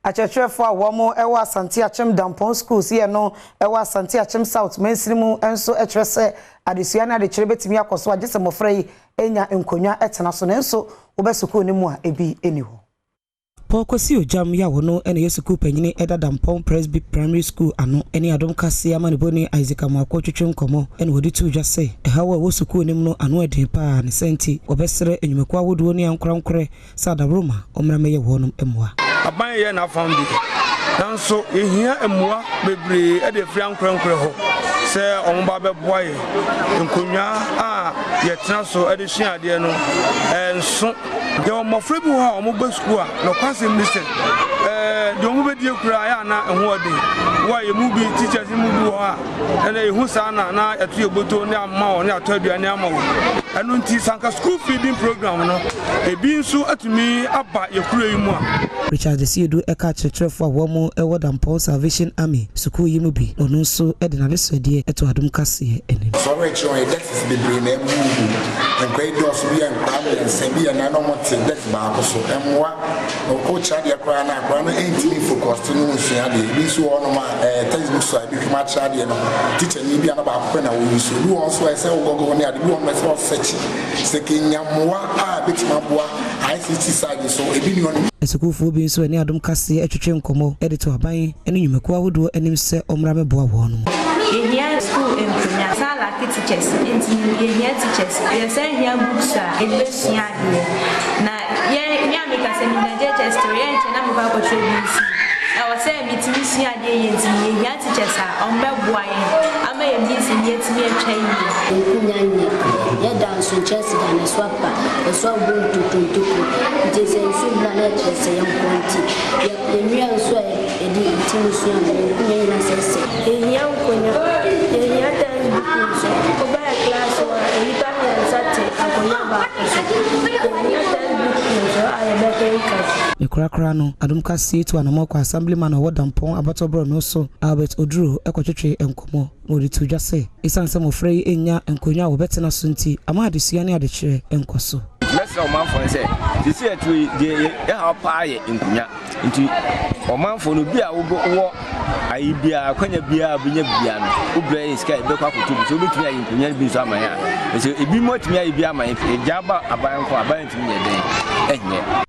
Achechefo a womo ewa Asante Akyem Dampong schools here no ewa Asante Akyem South mainstream enso etrese adesua na de kire betimi akoso agese mofra yi enya enkonwa etena so nenso obesuku ni mu a ebi eni ho Pokosi ojam ya wono ene yesuku panyine eda Dampong Presby Primary School ano ene Adom kase amaneboni Isaac Amako twetwe nkomo ene wodi tu dwase ehawo wo suku nim no ano ede pa ne senti obesere enyumekwa wodo ni ankorankore sadabroma omrameye wonom emwa aban ye na fambi nanso ehia emua bebre e de fri ankorankore ho se omba beboa ye nkonwa a ye tena so e de hia de no enso de omofre bi ho a omogba school a no kwase mission de omo bedie kura ya na eho ode wa ye mu bi teachers mu bi ho a ene ehu sa na eto eboto ne amma o ne ato aduane amma wo enu nti sanka school feeding program no ebi nso atumi aba ye kura yi mu a Richard Desiedu eka chechefo a womo ewo Dampong Salvation Army suku yi mu bi ono nso e de na lesodie eto Adom kase ene so we try that is the brain mu and great dos bi and crab and sebi and no more thing that ba ko so emwa o coach ade akra na entimi focus no nsia de bi so ono ma textbook so bi kuma cha de no teacher ni bi na ba ko na wo so du on so e se ogogo ni ade bi on mese of search se kinyamwa a bitima boa ICT side so e bi ni on esukufo bi nso ene Adom kase etwetwe nkomo edito aban ene nyumeku awodo enim se omra meboa wo no Here school in Kenya, Sala teachers, here teachers, they say here books are in the na yeah, make us a digest to rent and I'm about to I was saying, meeting me see a day and here teachers are on my boy. I may have missing yet me a chain. Yeah, dance on chest and a swapper, a swap boom to it is a similar as a young quantity. The real sway, a deep intimacy, and a young class or a little Ekrakra no Adom kase to anamako assemblyman of Dampong abatobro no so Albert Oduro ekotwetwe enkomo mori tu dwase isanse mofrey enya enkonwa wo betena so nti ama adesua ne adekire enkoso Let's omanfo say this year to the how pie enkonwa nti omanfo no bia wo ayi bia kwanya bia bunya bia no obrai sky be kwa kotu so betumi ayi enkonwa bi so amanya so ebi motumi ayi bia amanya ejaba aban ko aban tumi ye den enye